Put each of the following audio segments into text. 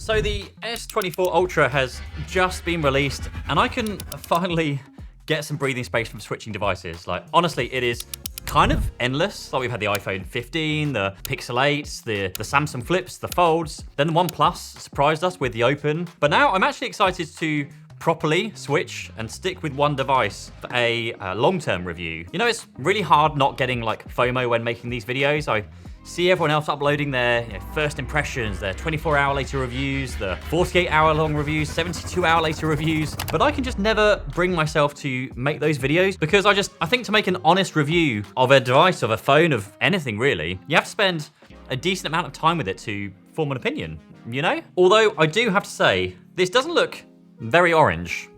So the S24 Ultra has just been released, and I can finally get some breathing space from switching devices. Like, honestly, it is kind of endless. Like, we've had the iPhone 15, the Pixel 8s, the Samsung Flips, the Folds, then the OnePlus surprised us with the Open. But now I'm actually excited to properly switch and stick with one device for a long-term review. You know, it's really hard not getting like FOMO when making these videos. I see everyone else uploading their first impressions, their 24-hour later reviews, the 48-hour long reviews, 72-hour later reviews, but I can just never bring myself to make those videos because I think to make an honest review of a device, of a phone, of anything really, you have to spend a decent amount of time with it to form an opinion, you know? Although I do have to say, this doesn't look very orange.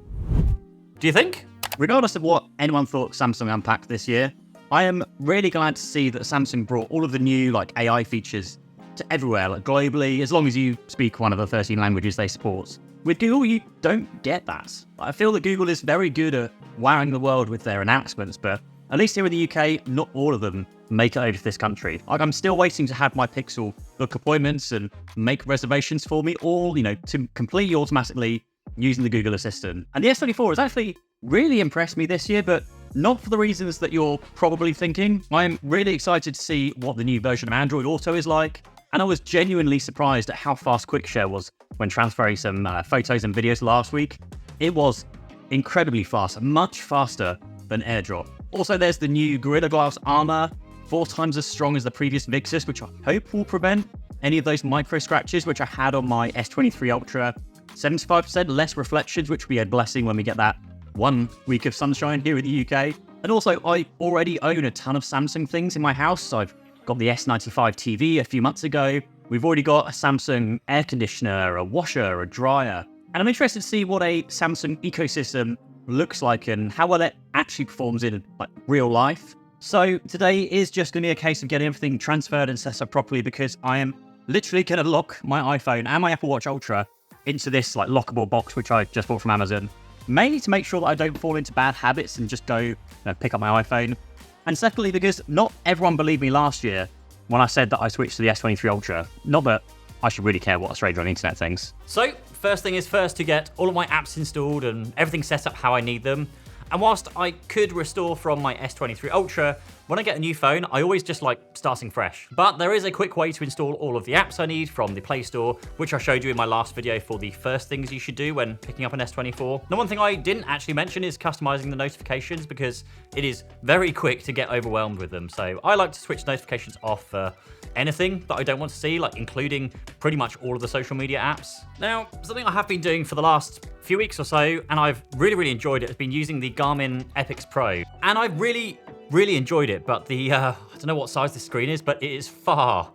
Do you think? Regardless of what anyone thought Samsung unpacked this year, I am really glad to see that Samsung brought all of the new AI features to everywhere, globally, as long as you speak one of the 13 languages they support. With Google, you don't get that. I feel that Google is very good at wowing the world with their announcements, but at least here in the UK, not all of them make it over to this country. I'm still waiting to have my Pixel book appointments and make reservations for me, all, to completely automatically using the Google Assistant. And the S24 has actually really impressed me this year, but not for the reasons that you're probably thinking. I'm really excited to see what the new version of Android Auto is like, and I was genuinely surprised at how fast Quick Share was when transferring some photos and videos last week. It was incredibly fast, much faster than AirDrop. Also, there's the new Gorilla Glass armor, 4 times as strong as the previous Vixus, which I hope will prevent any of those micro scratches which I had on my S23 Ultra. 75% less reflections, which will be a blessing when we get that 1 week of sunshine here in the UK. And also, I already own a ton of Samsung things in my house. I've got the S95 TV a few months ago. We've already got a Samsung air conditioner, a washer, a dryer. And I'm interested to see what a Samsung ecosystem looks like and how well it actually performs in real life. So today is just going to be a case of getting everything transferred and set up properly, because I am literally going to lock my iPhone and my Apple Watch Ultra into this lockable box, which I just bought from Amazon. Mainly to make sure that I don't fall into bad habits and just go pick up my iPhone. And secondly, because not everyone believed me last year when I said that I switched to the S23 Ultra. Not that I should really care what a stranger on the internet thinks. So, first thing is first to get all of my apps installed and everything set up how I need them. And whilst I could restore from my S23 Ultra, when I get a new phone, I always just like starting fresh. But there is a quick way to install all of the apps I need from the Play Store, which I showed you in my last video for the first things you should do when picking up an S24. The one thing I didn't actually mention is customizing the notifications, because it is very quick to get overwhelmed with them. So I like to switch notifications off for anything that I don't want to see, including pretty much all of the social media apps. Now, something I have been doing for the last few weeks or so, and I've really enjoyed it, has been using the Garmin Epix Pro. And I've really enjoyed it, but the, I don't know what size the screen is, but it is far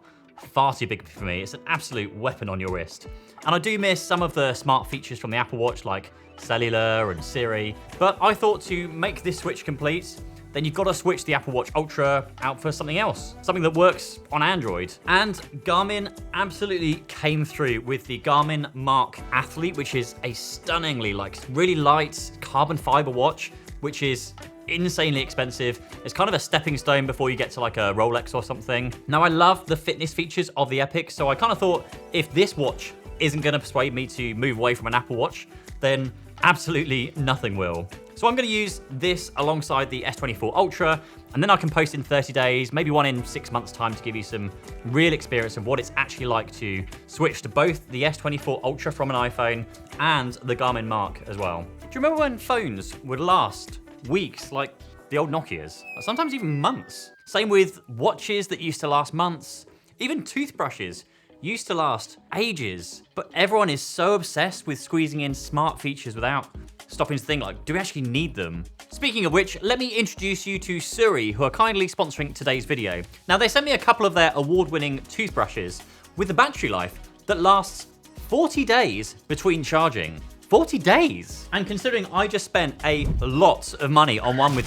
too big for me. It's an absolute weapon on your wrist. And I do miss some of the smart features from the Apple Watch, like cellular and Siri. But I thought to make this switch complete, then you've got to switch the Apple Watch Ultra out for something else, something that works on Android. And Garmin absolutely came through with the Garmin Mark Athlete, which is a stunningly, really light carbon fiber watch, which is insanely expensive. It's kind of a stepping stone before you get to a Rolex or something. Now, I love the fitness features of the Epix, so I kind of thought if this watch isn't going to persuade me to move away from an Apple Watch, then absolutely nothing will. So I'm going to use this alongside the S24 Ultra, and then I can post in 30 days, maybe one in 6 months' time, to give you some real experience of what it's actually like to switch to both the S24 Ultra from an iPhone and the Garmin Mark as well. Do you remember when phones would last weeks, like the old Nokias? Sometimes even months. Same with watches that used to last months. Even toothbrushes used to last ages. But everyone is so obsessed with squeezing in smart features without stopping to think, do we actually need them? Speaking of which, let me introduce you to Suri, who are kindly sponsoring today's video. Now, they sent me a couple of their award-winning toothbrushes with a battery life that lasts 40 days between charging. 40 days! And considering I just spent a lot of money on one with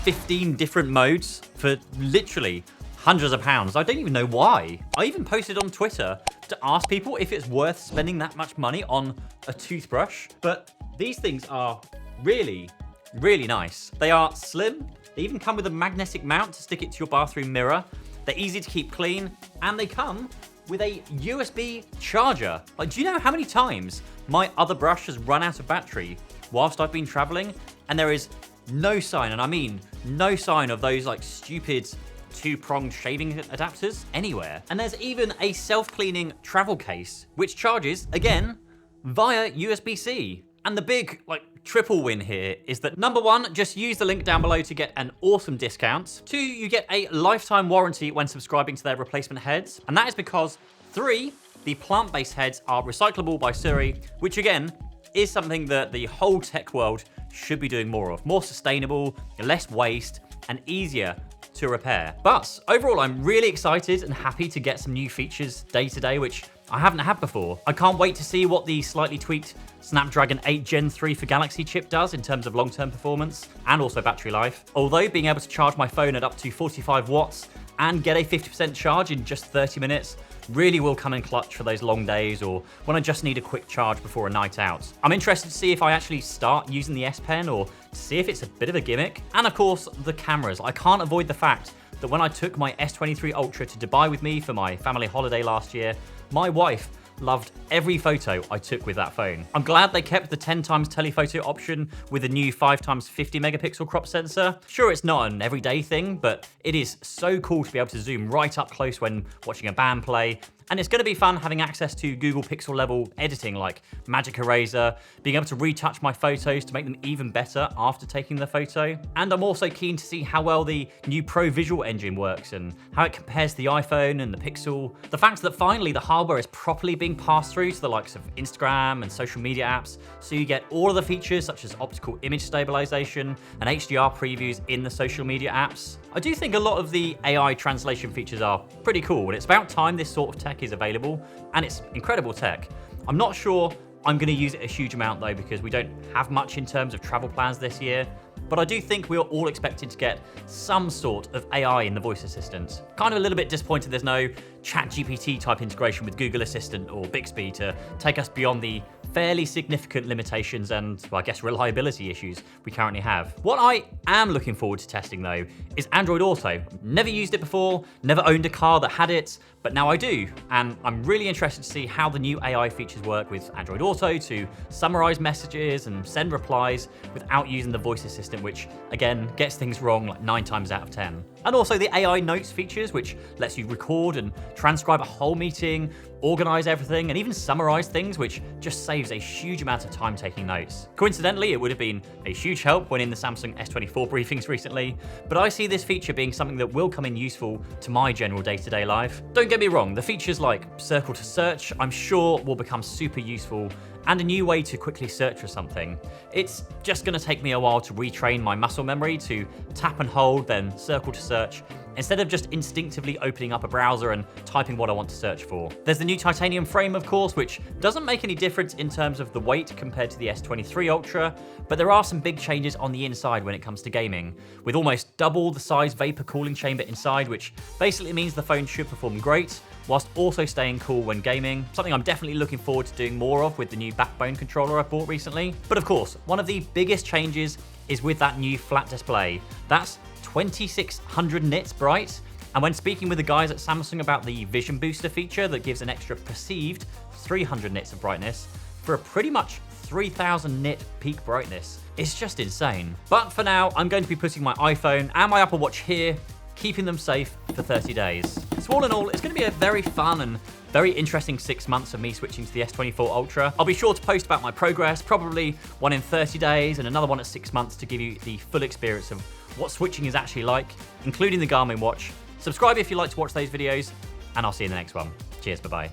15 different modes for literally hundreds of pounds, I don't even know why. I even posted on Twitter to ask people if it's worth spending that much money on a toothbrush. But these things are really nice. They are slim. They even come with a magnetic mount to stick it to your bathroom mirror. They're easy to keep clean, and they come with a USB charger. Like, do you know how many times my other brush has run out of battery whilst I've been traveling? And there is no sign, and I mean no sign, of those like stupid two-pronged shaving adapters anywhere. And there's even a self-cleaning travel case, which charges, again, via USB-C. And the big, like, triple win here is that number one, just use the link down below to get an awesome discount. Two, you get a lifetime warranty when subscribing to their replacement heads. And that is because, three, the plant-based heads are recyclable by Surrey, which again, is something that the whole tech world should be doing more of. More sustainable, less waste, and easier to repair. But overall, I'm really excited and happy to get some new features day to day, which I haven't had before. I can't wait to see what the slightly tweaked Snapdragon 8 Gen 3 for Galaxy chip does in terms of long-term performance and also battery life. Although being able to charge my phone at up to 45 watts and get a 50% charge in just 30 minutes really will come in clutch for those long days or when I just need a quick charge before a night out. I'm interested to see if I actually start using the S Pen or to see if it's a bit of a gimmick. And of course, the cameras. I can't avoid the fact that when I took my S23 Ultra to Dubai with me for my family holiday last year, my wife loved every photo I took with that phone. I'm glad they kept the 10x telephoto option with the new 5x 50 megapixel crop sensor. Sure, it's not an everyday thing, but it is so cool to be able to zoom right up close when watching a band play. And it's going to be fun having access to Google Pixel level editing like Magic Eraser, being able to retouch my photos to make them even better after taking the photo. And I'm also keen to see how well the new Pro Visual engine works and how it compares to the iPhone and the Pixel. The fact that finally the hardware is properly being passed through to the likes of Instagram and social media apps, so you get all of the features such as optical image stabilization and HDR previews in the social media apps. I do think a lot of the AI translation features are pretty cool, and it's about time this sort of tech is available, and it's incredible tech. I'm not sure I'm going to use it a huge amount though, because we don't have much in terms of travel plans this year. But I do think we're all expected to get some sort of AI in the voice assistant. Kind of a little bit disappointed there's no ChatGPT type integration with Google Assistant or Bixby to take us beyond the fairly significant limitations and, well, I guess, reliability issues we currently have. What I am looking forward to testing though is Android Auto. Never used it before, never owned a car that had it, but now I do. And I'm really interested to see how the new AI features work with Android Auto to summarize messages and send replies without using the voice assistant, which again gets things wrong like 9 times out of 10. And also the AI notes features, which lets you record and transcribe a whole meeting, organize everything, and even summarize things, which just saves a huge amount of time taking notes. Coincidentally, it would have been a huge help when in the Samsung S24 briefings recently, but I see this feature being something that will come in useful to my general day-to-day life. Don't get me wrong, the features like circle to search, I'm sure will become super useful, and a new way to quickly search for something. It's just gonna take me a while to retrain my muscle memory to tap and hold, then circle to search, instead of just instinctively opening up a browser and typing what I want to search for. There's the new titanium frame, of course, which doesn't make any difference in terms of the weight compared to the S23 Ultra, but there are some big changes on the inside when it comes to gaming, with almost double the size vapor cooling chamber inside, which basically means the phone should perform great, whilst also staying cool when gaming, something I'm definitely looking forward to doing more of with the new backbone controller I bought recently. But of course, one of the biggest changes is with that new flat display. That's 2600 nits bright, and when speaking with the guys at Samsung about the Vision Booster feature that gives an extra perceived 300 nits of brightness for a pretty much 3000 nit peak brightness, it's just insane. But for now, I'm going to be putting my iPhone and my Apple Watch here, keeping them safe for 30 days. So all in all, it's going to be a very fun and very interesting 6 months of me switching to the S24 Ultra. I'll be sure to post about my progress, probably one in 30 days and another one at 6 months to give you the full experience of what switching is actually like, including the Garmin watch. Subscribe if you like to watch those videos, and I'll see you in the next one. Cheers, bye-bye.